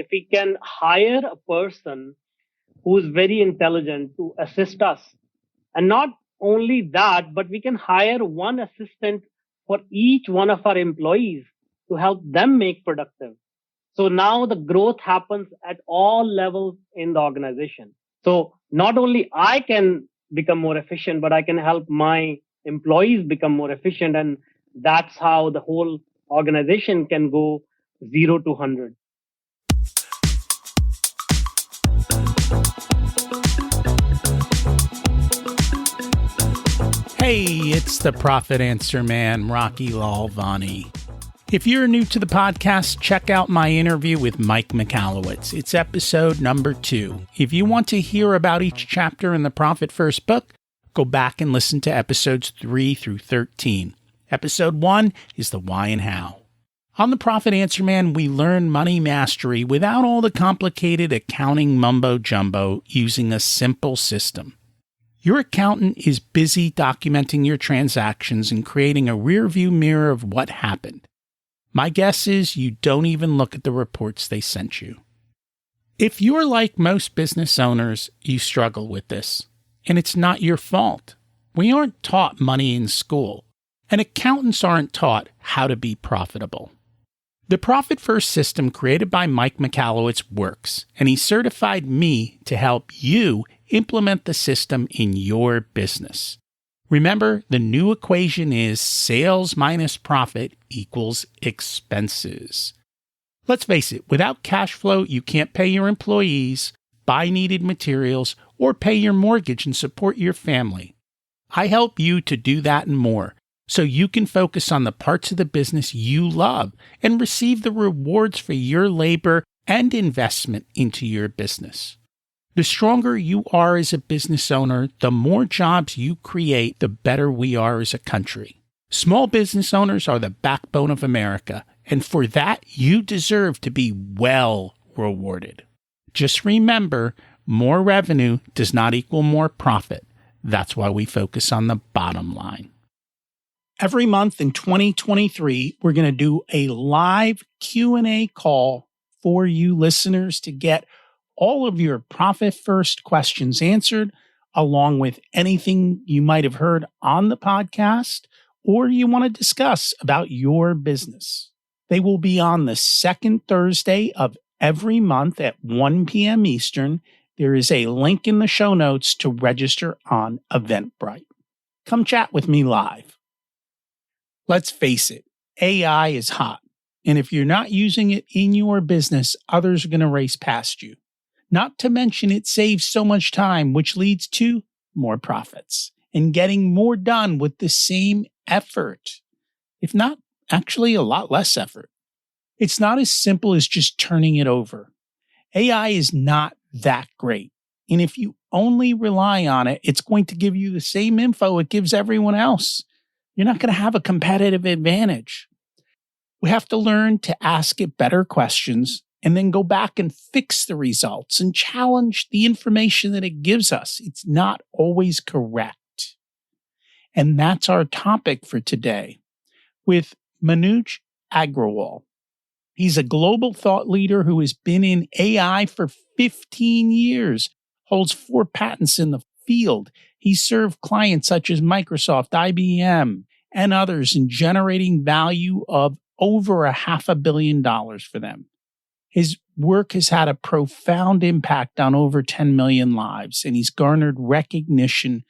if we can hire a person who is very intelligent to assist us. And not only that, but we can hire one assistant for each one of our employees to help them make productive. So now the growth happens at all levels in the organization. So not only I can become more efficient, but I can help my employees become more efficient. And that's how the whole organization can go 0 to 100. Hey, it's the Profit Answer Man, Rocky Lalvani. If you're new to the podcast, check out my interview with Mike Michalowicz. It's episode number 2. If you want to hear about each chapter in the Profit First book, go back and listen to episodes 3 through 13. Episode 1 is the why and how. On the Profit Answer Man, we learn money mastery without all the complicated accounting mumbo-jumbo using a simple system. Your accountant is busy documenting your transactions and creating a rearview mirror of what happened. My guess is you don't even look at the reports they sent you. If you're like most business owners, you struggle with this, and it's not your fault. We aren't taught money in school, and accountants aren't taught how to be profitable. The Profit First system created by Mike Michalowicz works, and he certified me to help you implement the system in your business. Remember, the new equation is sales minus profit equals expenses. Let's face it, without cash flow, you can't pay your employees, buy needed materials, or pay your mortgage and support your family. I help you to do that and more, so you can focus on the parts of the business you love and receive the rewards for your labor and investment into your business. The stronger you are as a business owner, the more jobs you create, the better we are as a country. Small business owners are the backbone of America, and for that, you deserve to be well rewarded. Just remember, more revenue does not equal more profit. That's why we focus on the bottom line. Every month in 2023, we're going to do a live Q&A call for you listeners to get all of your Profit First questions answered, along with anything you might have heard on the podcast or you want to discuss about your business. They will be on the second Thursday of every month at 1 p.m. Eastern. There is a link in the show notes to register on Eventbrite. Come chat with me live. Let's face it, AI is hot. And if you're not using it in your business, others are going to race past you. Not to mention it saves so much time, which leads to more profits and getting more done with the same effort, if not actually a lot less effort. It's not as simple as just turning it over. AI is not that great. And if you only rely on it, it's going to give you the same info it gives everyone else. You're not going to have a competitive advantage. We have to learn to ask it better questions and then go back and fix the results and challenge the information that it gives us. It's not always correct. And that's our topic for today with Manuj Aggarwal. He's a global thought leader who has been in AI for 15 years, holds 4 patents in the field. He served clients such as Microsoft, IBM, and others in generating value of over $500 million for them. His work has had a profound impact on over 10 million lives, and he's garnered recognition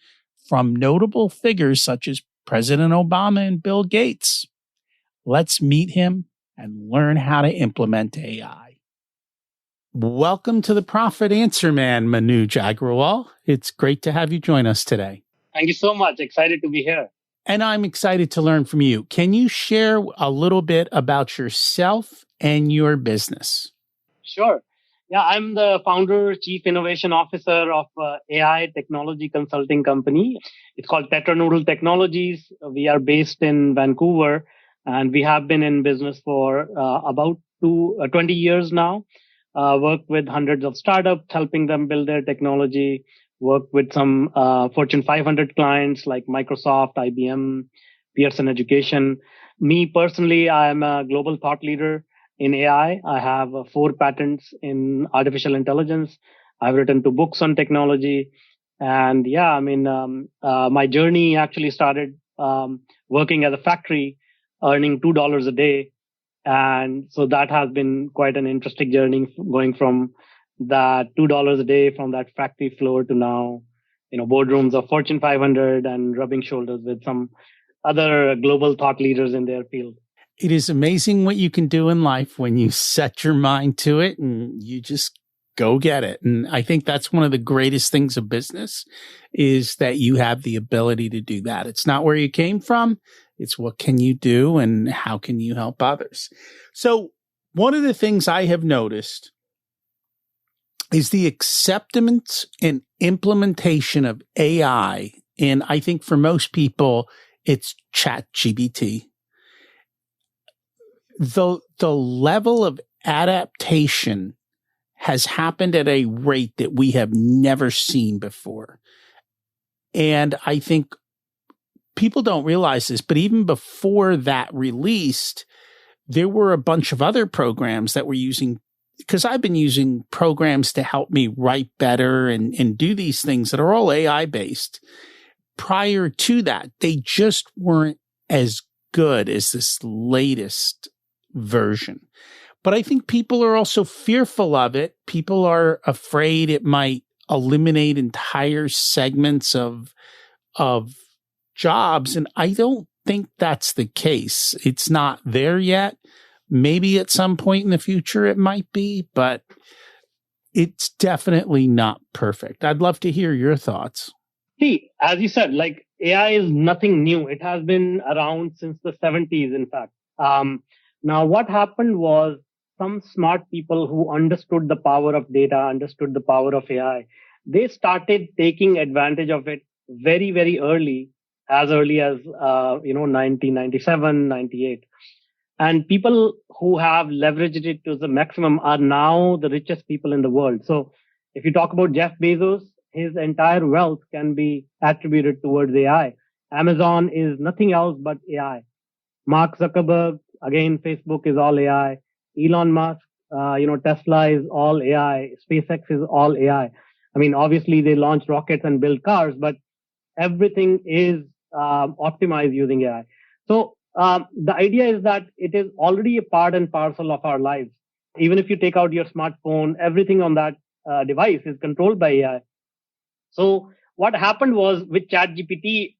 from notable figures such as President Obama and Bill Gates. Let's meet him and learn how to implement AI. Welcome to the Profit Answer Man, Manuj Aggarwal. It's great to have you join us today. Thank you so much. Excited to be here. And I'm excited to learn from you. Can you share a little bit about yourself and your business? Sure. Yeah, I'm the founder, chief innovation officer of AI technology consulting company. It's called Tetranoodle Technologies. We are based in Vancouver, and we have been in business for about 20 years now. Work with hundreds of startups, helping them build their technology. Work with some Fortune 500 clients like Microsoft, IBM, Pearson Education. Me personally, I am a global thought leader. in AI. I have 4 patents in artificial intelligence. I've written 2 books on technology. And yeah, my journey actually started working at a factory, earning $2 a day. And so that has been quite an interesting journey, going from that $2 a day from that factory floor to now, boardrooms of Fortune 500 and rubbing shoulders with some other global thought leaders in their field. It is amazing what you can do in life when you set your mind to it and you just go get it. And I think that's one of the greatest things of business, is that you have the ability to do that. It's not where you came from. It's what can you do and how can you help others? So one of the things I have noticed is the acceptance and implementation of AI. And I think for most people, it's ChatGPT. The level of adaptation has happened at a rate that we have never seen before. And I think people don't realize this, but even before that released, there were a bunch of other programs that were using, because I've been using programs to help me write better and do these things that are all AI based. Prior to that, they just weren't as good as this latest version. But I think people are also fearful of it. People are afraid it might eliminate entire segments of jobs. And I don't think that's the case. It's not there yet. Maybe at some point in the future it might be, but it's definitely not perfect. I'd love to hear your thoughts. See, as you said, like AI is nothing new. It has been around since the 70s, in fact. Now, what happened was some smart people who understood the power of data, understood the power of AI, they started taking advantage of it very, very early, as early as 1997, 98. And people who have leveraged it to the maximum are now the richest people in the world. So if you talk about Jeff Bezos, his entire wealth can be attributed towards AI. Amazon is nothing else but AI. Mark Zuckerberg, again, Facebook is all AI. Elon Musk, Tesla is all AI. SpaceX is all AI. I mean, obviously they launch rockets and build cars, but everything is optimized using AI. So the idea is that it is already a part and parcel of our lives. Even if you take out your smartphone, everything on that device is controlled by AI. So what happened was with ChatGPT,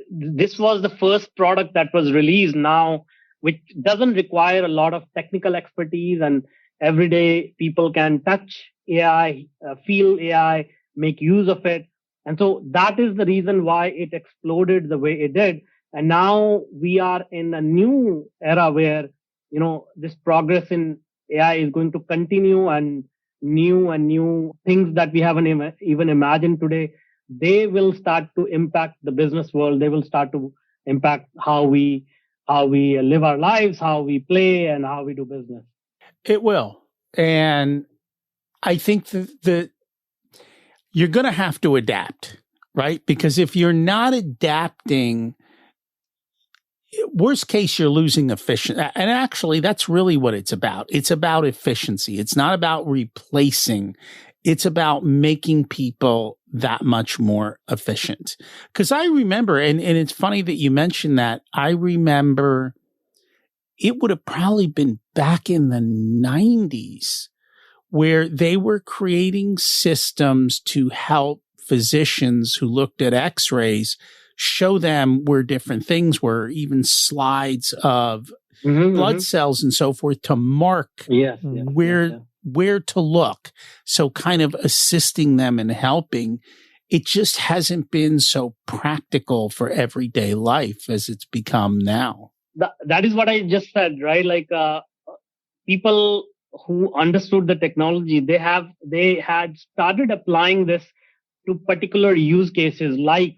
this was the first product that was released now, which doesn't require a lot of technical expertise, and everyday people can touch AI, feel AI, make use of it. And so that is the reason why it exploded the way it did. And now we are in a new era where, this progress in AI is going to continue, and new things that we haven't even imagined today, they will start to impact the business world. They will start to impact how we live our lives, how we play, and how we do business. It will. And I think that you're going to have to adapt, right? Because if you're not adapting, worst case, you're losing efficiency. And actually, that's really what it's about. It's about efficiency. It's not about replacing. It's about making people that much more efficient. Because I remember, and it's funny that you mentioned that, I remember it would have probably been back in the 90s where they were creating systems to help physicians who looked at x-rays show them where different things were, even slides of blood cells and so forth, to mark where to look. So kind of assisting them and helping. It just hasn't been so practical for everyday life as it's become now. That is what I just said, right? Like people who understood the technology, they had started applying this to particular use cases like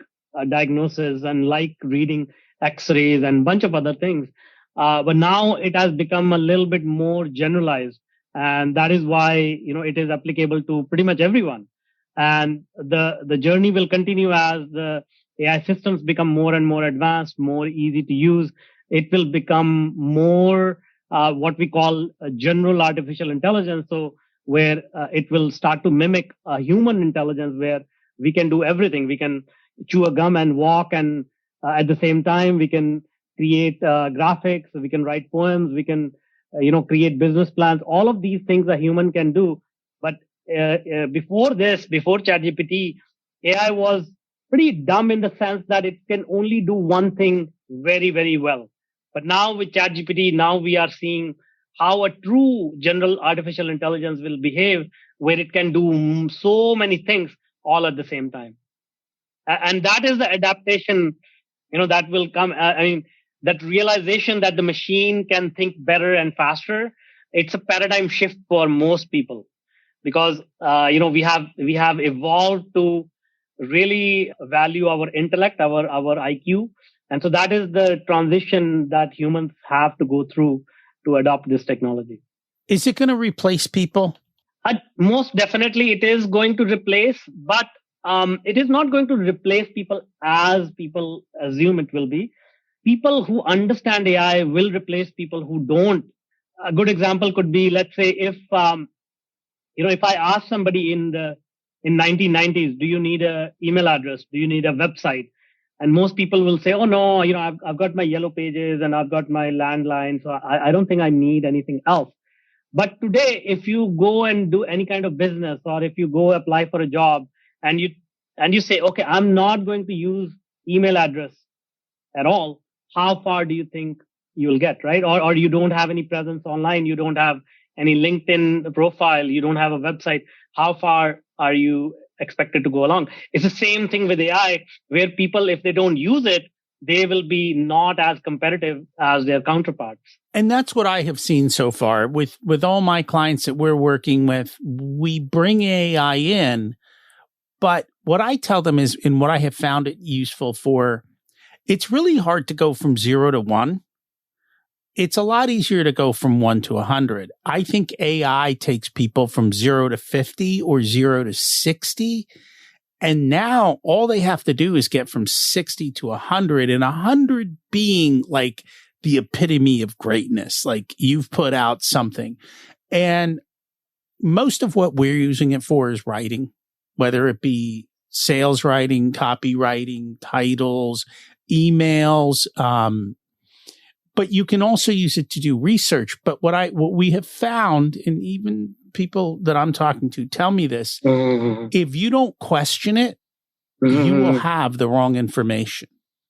diagnosis and like reading x-rays and a bunch of other things. But now it has become a little bit more generalized. And that is why, it is applicable to pretty much everyone. And the journey will continue as the AI systems become more and more advanced, more easy to use. It will become more what we call general artificial intelligence. So where it will start to mimic human intelligence, where we can do everything. We can chew a gum and walk, and at the same time, we can create graphics. We can write poems. We can, create business plans. All of these things a human can do. But before ChatGPT, AI was pretty dumb in the sense that it can only do one thing very, very well. But now with ChatGPT, now we are seeing how a true general artificial intelligence will behave, where it can do so many things all at the same time. And that is the adaptation, that will come. I mean, that realization that the machine can think better and faster. It's a paradigm shift for most people because, we have evolved to really value our intellect, our IQ. And so that is the transition that humans have to go through to adopt this technology. Is it going to replace people? Most definitely it is going to replace, but it is not going to replace people as people assume it will be. People who understand AI will replace people who don't. A good example could be, let's say, if I ask somebody in 1990s, do you need an email address? Do you need a website? And most people will say, oh no, I've got my yellow pages and I've got my landline. So I don't think I need anything else. But today, if you go and do any kind of business, or if you go apply for a job and you say, okay, I'm not going to use email address at all, how far do you think you'll get, right? Or you don't have any presence online, you don't have any LinkedIn profile, you don't have a website. How far are you expected to go along? It's the same thing with AI, where people, if they don't use it, they will be not as competitive as their counterparts. And that's what I have seen so far with all my clients that we're working with. We bring AI in, but what I tell them is, and what I have found it useful for, it's really hard to go from 0 to 1. It's a lot easier to go from 1 to 100. I think AI takes people from 0 to 50 or 0 to 60. And now all they have to do is get from 60 to 100, and 100 being like the epitome of greatness. Like, you've put out something. And most of what we're using it for is writing, whether it be sales writing, copywriting, titles, emails, but you can also use it to do research. But what we have found, and even people that I'm talking to tell me this, if you don't question it, you will have the wrong information.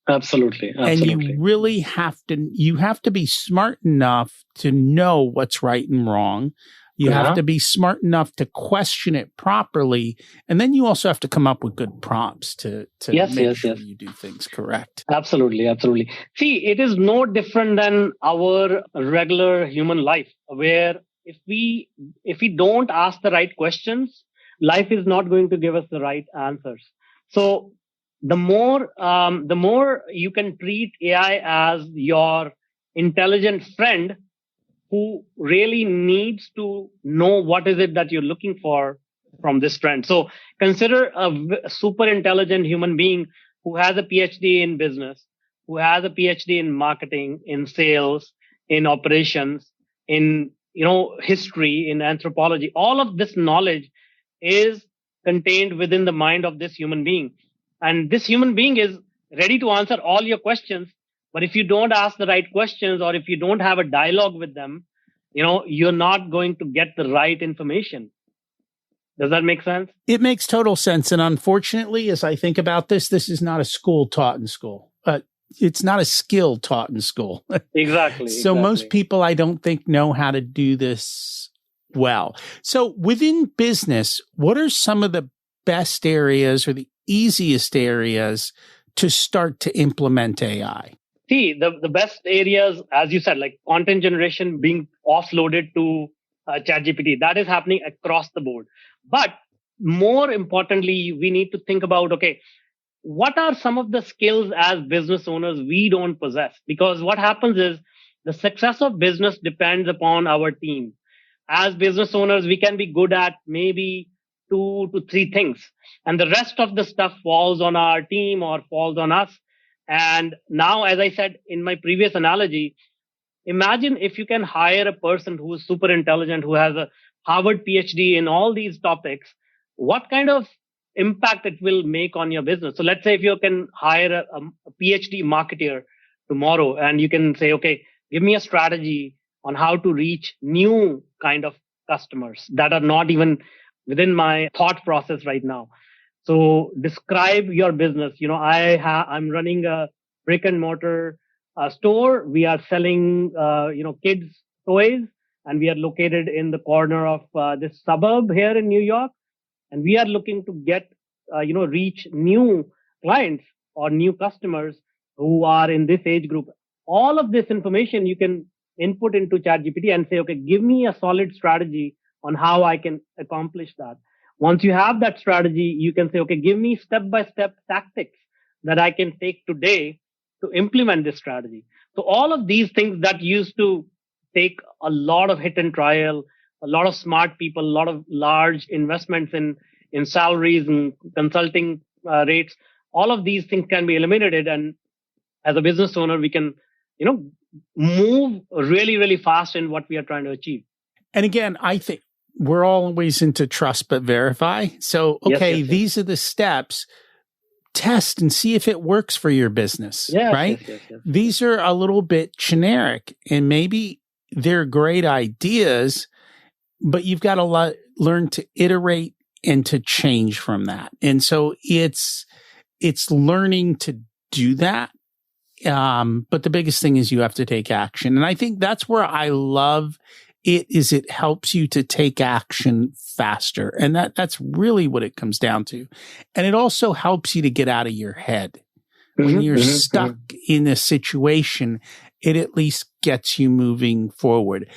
Absolutely. And you really have to be smart enough to know what's right and wrong. You have to be smart enough to question it properly. And then you also have to come up with good prompts to make sure you do things correct. Absolutely. Absolutely. See, it is no different than our regular human life, where if we don't ask the right questions, life is not going to give us the right answers. So the more you can treat AI as your intelligent friend, who really needs to know what is it that you're looking for from this friend. So consider a super intelligent human being who has a PhD in business, who has a PhD in marketing, in sales, in operations, in history, in anthropology. All of this knowledge is contained within the mind of this human being. And this human being is ready to answer all your questions. But if you don't ask the right questions, or if you don't have a dialogue with them, you're not going to get the right information. Does that make sense? It makes total sense. And unfortunately, as I think about this is not a school taught in school. It's not a skill taught in school. Exactly. So most people, I don't think, know how to do this well. So within business, what are some of the best areas or the easiest areas to start to implement AI? See, the best areas, as you said, like content generation being offloaded to ChatGPT, that is happening across the board. But more importantly, we need to think about, okay, what are some of the skills as business owners we don't possess? Because what happens is the success of business depends upon our team. As business owners, we can be good at maybe 2 to 3 things, and the rest of the stuff falls on our team or falls on us. And now, as I said in my previous analogy, imagine if you can hire a person who is super intelligent, who has a Harvard PhD in all these topics, what kind of impact it will make on your business. So let's say if you can hire a PhD marketer tomorrow, and you can say, okay, give me a strategy on how to reach new kind of customers that are not even within my thought process right now. So describe your business. I'm running a brick and mortar store. We are selling, kids toys, and we are located in the corner of this suburb here in New York. And we are looking to reach new clients or new customers who are in this age group. All of this information you can input into ChatGPT and say, okay, give me a solid strategy on how I can accomplish that. Once you have that strategy, you can say, okay, give me step by step tactics that I can take today to implement this strategy. So all of these things that used to take a lot of hit and trial, a lot of smart people, a lot of large investments in salaries and consulting rates, all of these things can be eliminated. And as a business owner, we can, move really, really fast in what we are trying to achieve. And again, I think we're always into trust but verify. So, okay, Yes. These are the steps. Test and see if it works for your business, right? Yes. These are a little bit generic, and maybe they're great ideas, but you've got to learn to iterate and to change from that. And so it's learning to do that. But the biggest thing is you have to take action. And I think that's where I love it helps you to take action faster. And that's really what it comes down to. And it also helps you to get out of your head. When you're stuck in a situation, it at least gets you moving forward.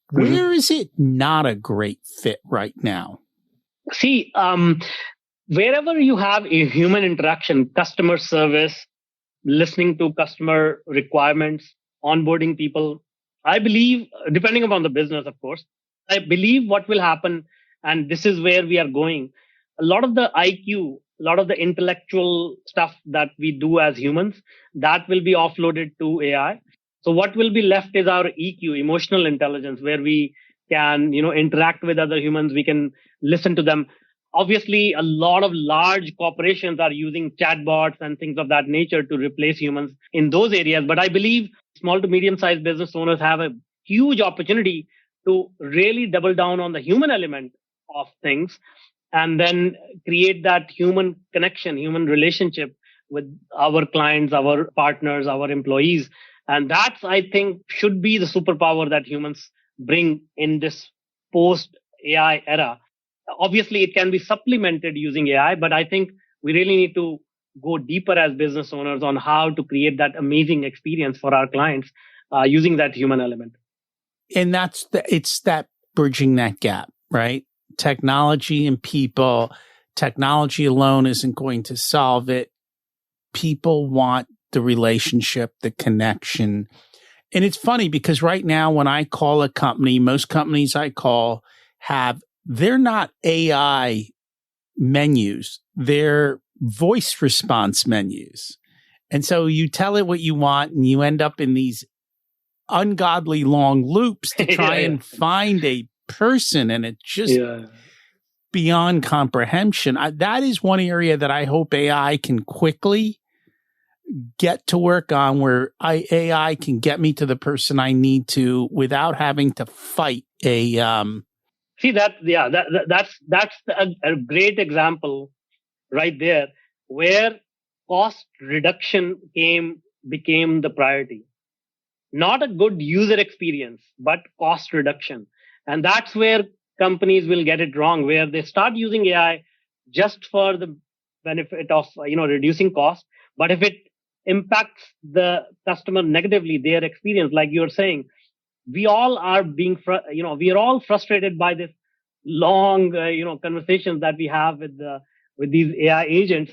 Where is it not a great fit right now? See, wherever you have a human interaction, customer service, listening to customer requirements, onboarding people, I believe, depending upon the business, of course, I believe what will happen, and this is where we are going, a lot of the IQ, a lot of the intellectual stuff that we do as humans, that will be offloaded to AI. So what will be left is our EQ, emotional intelligence, where we can, interact with other humans. We can listen to them. Obviously, a lot of large corporations are using chatbots and things of that nature to replace humans in those areas. But I believe small to medium sized business owners have a huge opportunity to really double down on the human element of things, and then create that human connection, human relationship with our clients, our partners, our employees. And that's, I think, should be the superpower that humans bring in this post AI era. Obviously, it can be supplemented using AI, but I think we really need to go deeper as business owners on how to create that amazing experience for our clients using that human element. And it's that bridging that gap, right? Technology and people. Technology alone isn't going to solve it. People want the relationship, the connection. And it's funny because right now when I call a company, most companies I call they're not AI menus. They're voice response menus. And so you tell it what you want and you end up in these ungodly long loops to try and find a person. And it's just beyond comprehension. That is one area that I hope AI can quickly get to work on, where AI can get me to the person I need to without having to fight a, See that's a great example right there, where cost reduction became the priority. Not a good user experience, but cost reduction. And that's where companies will get it wrong, where they start using AI just for the benefit of reducing cost. But if it impacts the customer negatively, their experience, like you're saying, we all are we are all frustrated by this long conversations that we have with these AI agents,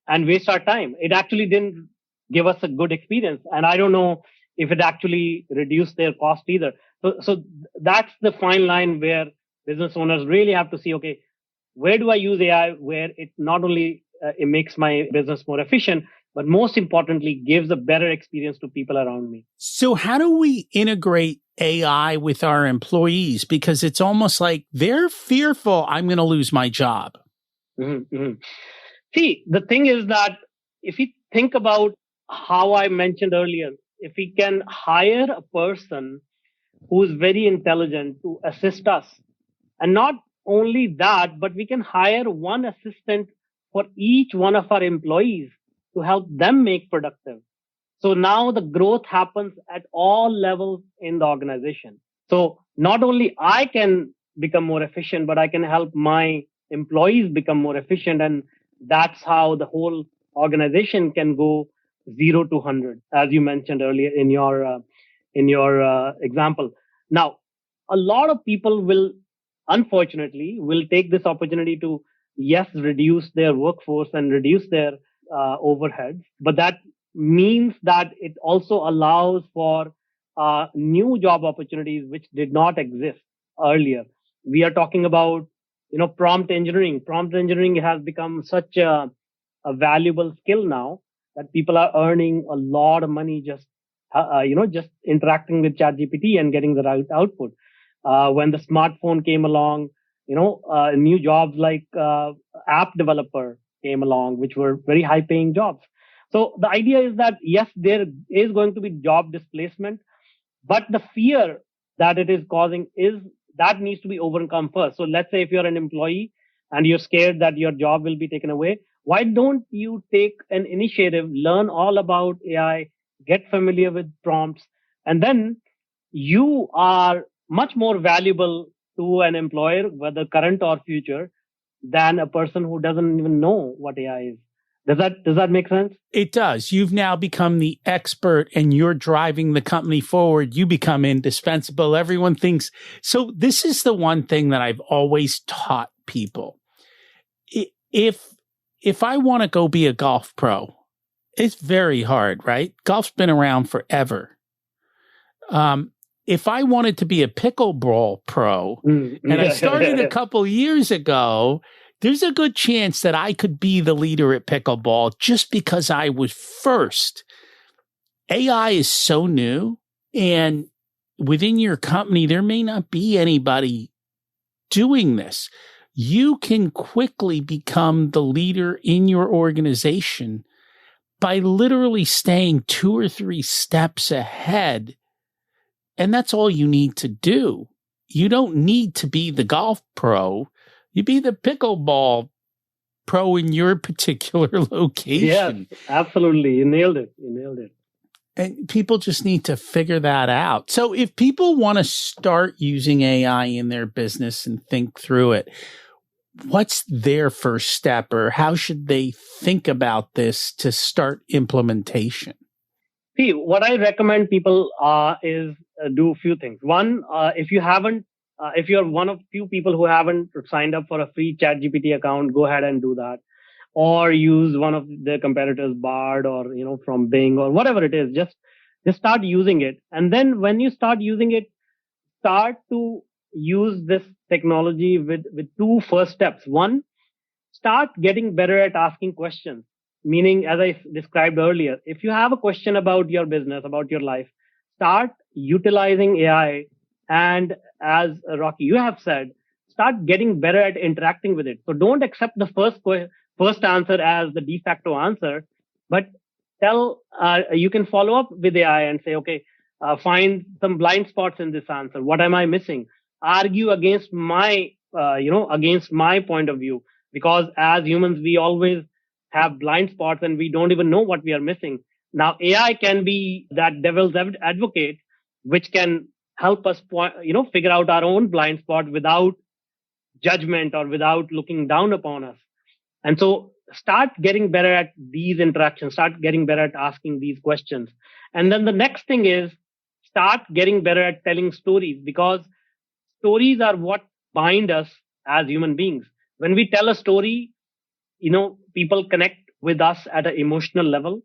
and waste our time. It actually didn't give us a good experience, and I don't know if it actually reduced their cost either. So that's the fine line where business owners really have to see, okay, where do I use AI where it not only it makes my business more efficient, but most importantly, gives a better experience to people around me. So how do we integrate AI with our employees? Because it's almost like they're fearful I'm going to lose my job. Mm-hmm, mm-hmm. See, the thing is that if we think about how I mentioned earlier, if we can hire a person who is very intelligent to assist us, and not only that, but we can hire one assistant for each one of our employees to help them make productive. So now the growth happens at all levels in the organization. So not only I can become more efficient, but I can help my employees become more efficient. And that's how the whole organization can go 0 to 100, as you mentioned earlier in your example. Now, a lot of people will, unfortunately, will take this opportunity to, yes, reduce their workforce and reduce their overheads, but that means that it also allows for new job opportunities which did not exist earlier. We are talking about, prompt engineering. Prompt engineering has become such a valuable skill now that people are earning a lot of money just interacting with ChatGPT and getting the right output. When the smartphone came along, new jobs like app developer came along, which were very high paying jobs. So the idea is that yes, there is going to be job displacement, but the fear that it is causing is that needs to be overcome first. So let's say if you're an employee and you're scared that your job will be taken away, why don't you take an initiative, learn all about AI, get familiar with prompts, and then you are much more valuable to an employer, whether current or future, than a person who doesn't even know what AI is. Does that make sense? It does. You've now become the expert and you're driving the company forward. You become indispensable. Everyone thinks. So this is the one thing that I've always taught people. If I want to go be a golf pro, it's very hard, right? Golf's been around forever. If I wanted to be a pickleball pro, and I started a couple years ago, there's a good chance that I could be the leader at pickleball just because I was first. AI is so new, and within your company, there may not be anybody doing this. You can quickly become the leader in your organization by literally staying 2 or 3 steps ahead. And that's all you need to do. You don't need to be the golf pro. You be the pickleball pro in your particular location. Yes, absolutely. You nailed it. And people just need to figure that out. So if people want to start using AI in their business and think through it, what's their first step, or how should they think about this to start implementation? See, what I recommend people is do a few things. One, if you're one of few people who haven't signed up for a free ChatGPT account, go ahead and do that, or use one of the competitors, Bard, or from Bing, or whatever it is. Just start using it, and then when you start using it, start to use this technology with 2 first steps. One, start getting better at asking questions. Meaning, as I described earlier, if you have a question about your business, about your life, start utilizing AI. And as Rocky, you have said, start getting better at interacting with it. So don't accept the first answer as the de facto answer, but you can follow up with AI and say, okay, find some blind spots in this answer. What am I missing? Argue against my point of view, because as humans, we always have blind spots and we don't even know what we are missing. Now, AI can be that devil's advocate, which can help us figure out our own blind spot without judgment or without looking down upon us. And so start getting better at these interactions, start getting better at asking these questions. And then the next thing is start getting better at telling stories, because stories are what bind us as human beings. When we tell a story, people connect with us at an emotional level,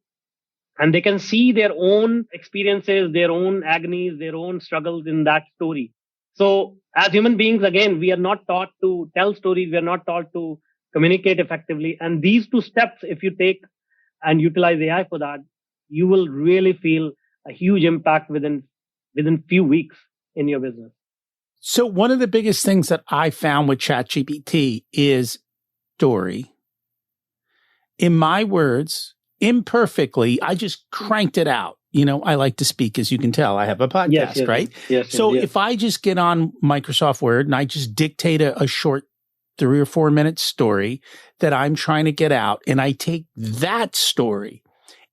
and they can see their own experiences, their own agonies, their own struggles in that story. So as human beings, again, we are not taught to tell stories. We are not taught to communicate effectively. And these 2 steps, if you take and utilize AI for that, you will really feel a huge impact within few weeks in your business. So one of the biggest things that I found with ChatGPT is story. In my words, imperfectly, I just cranked it out. I like to speak, as you can tell. I have a podcast, Yes, right? yes, So yes. if I just get on Microsoft Word and I just dictate a short 3 or 4 minute story that I'm trying to get out, and I take that story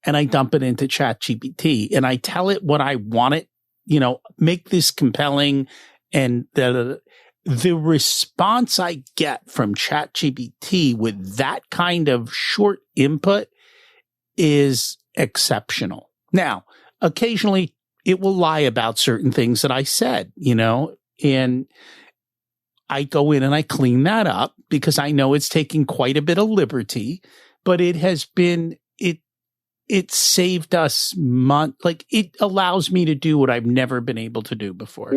and I dump it into ChatGPT and I tell it what I want it, make this compelling, and the response I get from ChatGPT with that kind of short input is exceptional. Now, occasionally it will lie about certain things that I said, and I go in and I clean that up because I know it's taking quite a bit of liberty, but it has been, it saved us it allows me to do what I've never been able to do before.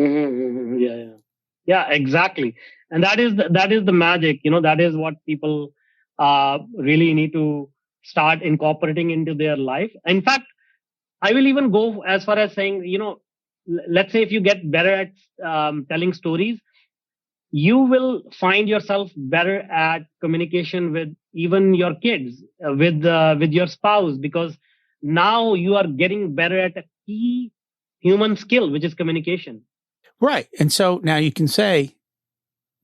Yeah, exactly. And that is the magic, that is what people really need to start incorporating into their life. In fact, I will even go as far as saying, let's say if you get better at telling stories, you will find yourself better at communication with even your kids, with your spouse, because now you are getting better at a key human skill, which is communication. Right. And so now you can say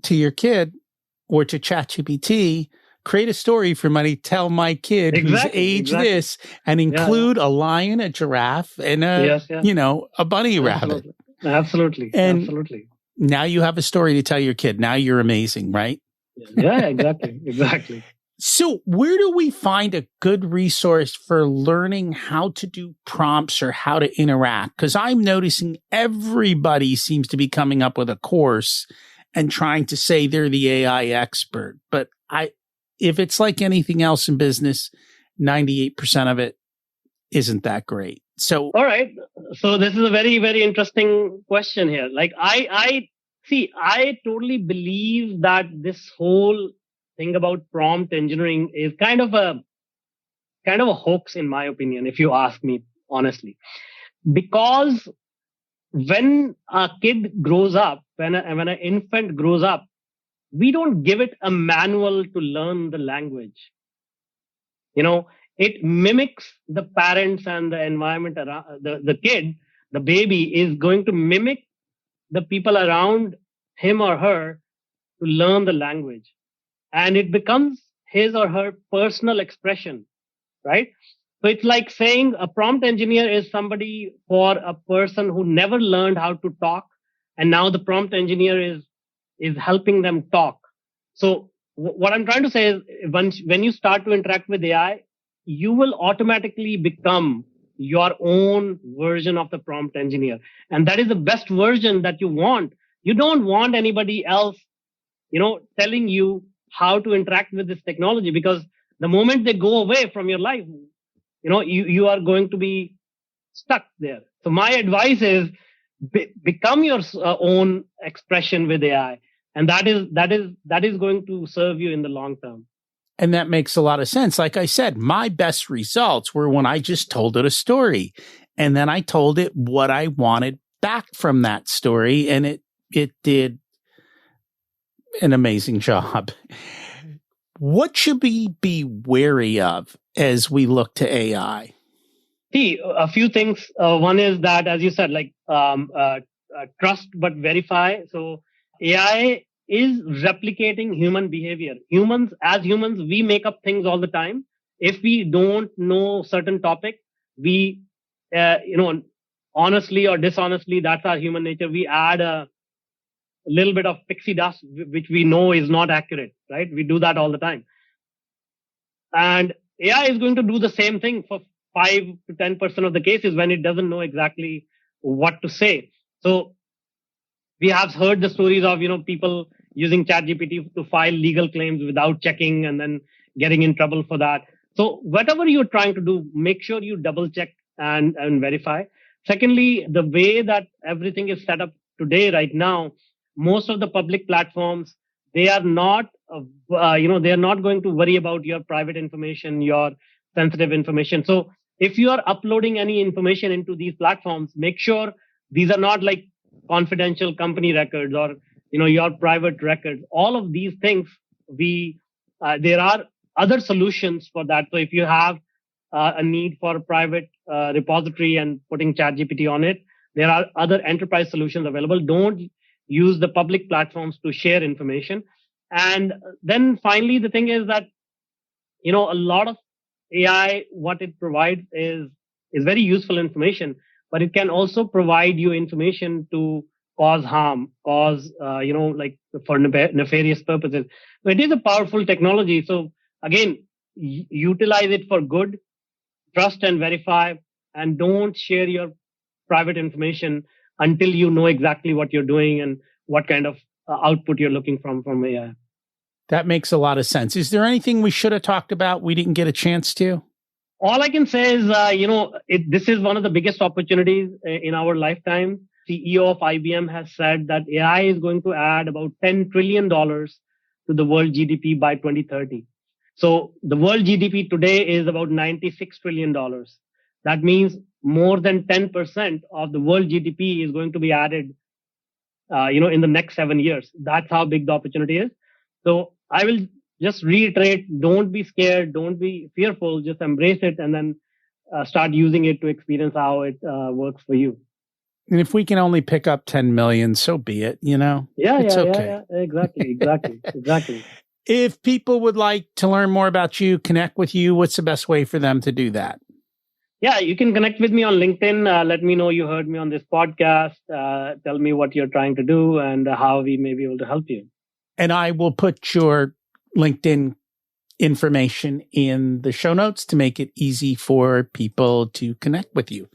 to your kid or to ChatGPT, create a story for me, tell my kid who's age this, and include a lion, a giraffe, and a bunny rabbit. Absolutely. And absolutely. Now you have a story to tell your kid. Now you're amazing, right? Yeah, exactly. So where do we find a good resource for learning how to do prompts or how to interact? Because I'm noticing everybody seems to be coming up with a course and trying to say they're the AI expert. But if it's like anything else in business, 98% of it isn't that great. So, all right. So this is a very, very interesting question here. Like I totally believe that this whole thing about prompt engineering is kind of a hoax, in my opinion, if you ask me honestly, because when a kid grows up, when an infant grows up, we don't give it a manual to learn the language. It mimics the parents and the environment around the kid. The baby is going to mimic the people around him or her to learn the language, and it becomes his or her personal expression, right? So it's like saying a prompt engineer is somebody for a person who never learned how to talk, and now the prompt engineer is helping them talk. So what I'm trying to say is, when you start to interact with AI, you will automatically become your own version of the prompt engineer, and that is the best version that you want. You don't want anybody else, telling you how to interact with this technology, because the moment they go away from your life, you are going to be stuck there. So my advice is become your own expression with AI, and that is going to serve you in the long term. And that makes a lot of sense. Like I said, my best results were when I just told it a story, and then I told it what I wanted back from that story, and it did an amazing job. What should we be wary of as we look to AI? See, a few things. One is that, as you said, like trust but verify. So AI is replicating human behavior. As humans, we make up things all the time. If we don't know certain topic, we, honestly or dishonestly, that's our human nature. We add a little bit of pixie dust, which we know is not accurate, right? We do that all the time. And AI is going to do the same thing for 5 to 10% of the cases when it doesn't know exactly what to say. So we have heard the stories of, people using ChatGPT to file legal claims without checking and then getting in trouble for that. So whatever you're trying to do, make sure you double check and verify. Secondly, the way that everything is set up today, right now, most of the public platforms, they are not, they are not going to worry about your private information, your sensitive information. So if you are uploading any information into these platforms, make sure these are not like confidential company records or your private records. All of these things, we there are other solutions for that. So if you have a need for a private repository and putting ChatGPT on it, there are other enterprise solutions available. Don't use the public platforms to share information. And then finally, the thing is that a lot of AI, what it provides is very useful information, but it can also provide you information to cause harm, cause like for nefarious purposes. So it is a powerful technology. So again, utilize it for good, trust and verify, and don't share your private information until you know exactly what you're doing and what kind of output you're looking from AI. That makes a lot of sense. Is there anything we should have talked about we didn't get a chance to? All I can say is, this is one of the biggest opportunities in our lifetime. CEO of IBM has said that AI is going to add about $10 trillion to the world GDP by 2030. So the world GDP today is about $96 trillion. That means more than 10% of the world GDP is going to be added, in the next 7 years. That's how big the opportunity is. So I will just reiterate, don't be scared, don't be fearful, just embrace it and then start using it to experience how it works for you. And if we can only pick up 10 million, so be it, Yeah, it's yeah, okay. Yeah. Exactly. If people would like to learn more about you, connect with you, what's the best way for them to do that? Yeah, you can connect with me on LinkedIn. Let me know you heard me on this podcast. Tell me what you're trying to do and how we may be able to help you. And I will put your LinkedIn information in the show notes to make it easy for people to connect with you.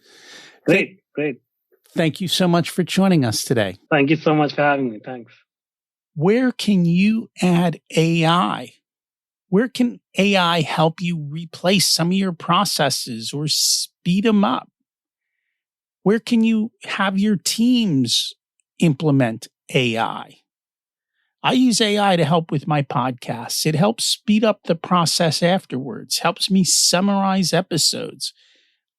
Great. Thank you so much for joining us today. Thank you so much for having me. Thanks. Where can you add AI? Where can AI help you replace some of your processes or speed them up? Where can you have your teams implement AI? I use AI to help with my podcasts. It helps speed up the process afterwards, helps me summarize episodes.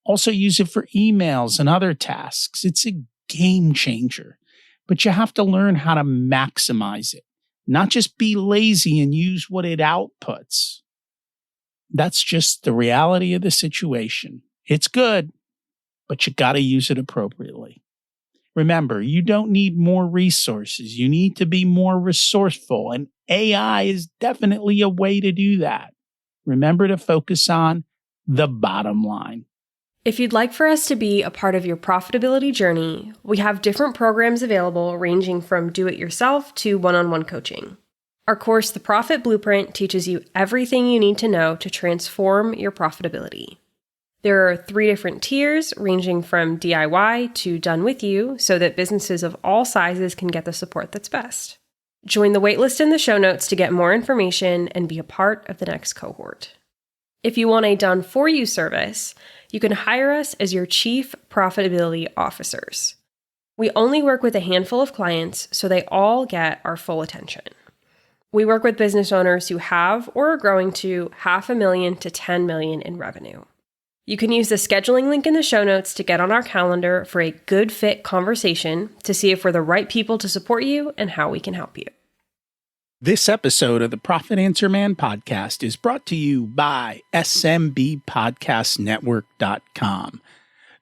Also use it for emails and other tasks. It's a game changer, but you have to learn how to maximize it, not just be lazy and use what it outputs. That's just the reality of the situation. It's good, but you got to use it appropriately. Remember, you don't need more resources. You need to be more resourceful, and AI is definitely a way to do that. Remember to focus on the bottom line. If you'd like for us to be a part of your profitability journey, we have different programs available ranging from do-it-yourself to one-on-one coaching. Our course, The Profit Blueprint, teaches you everything you need to know to transform your profitability. There are 3 different tiers ranging from DIY to done with you so that businesses of all sizes can get the support that's best. Join the waitlist in the show notes to get more information and be a part of the next cohort. If you want a done-for-you service, you can hire us as your Chief Profitability Officers. We only work with a handful of clients, so they all get our full attention. We work with business owners who have or are growing to $500,000 to $10 million in revenue. You can use the scheduling link in the show notes to get on our calendar for a good fit conversation to see if we're the right people to support you and how we can help you. This episode of the Profit Answer Man podcast is brought to you by SMBpodcastnetwork.com.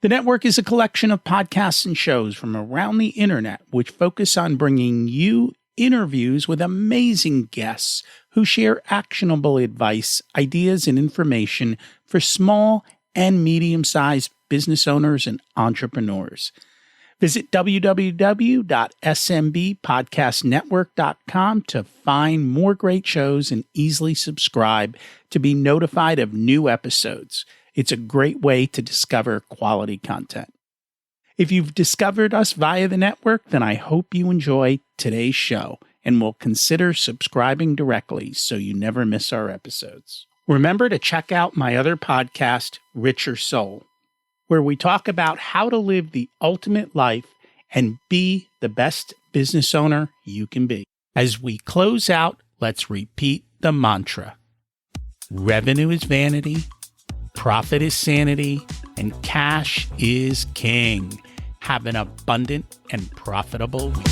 The network is a collection of podcasts and shows from around the internet which focus on bringing you interviews with amazing guests who share actionable advice, ideas, and information for small and medium-sized business owners and entrepreneurs. Visit www.smbpodcastnetwork.com to find more great shows and easily subscribe to be notified of new episodes. It's a great way to discover quality content. If you've discovered us via the network, then I hope you enjoy today's show and will consider subscribing directly so you never miss our episodes. Remember to check out my other podcast, Richer Soul, where we talk about how to live the ultimate life and be the best business owner you can be. As we close out, let's repeat the mantra. Revenue is vanity. profit is sanity and cash is king. Have an abundant and profitable week.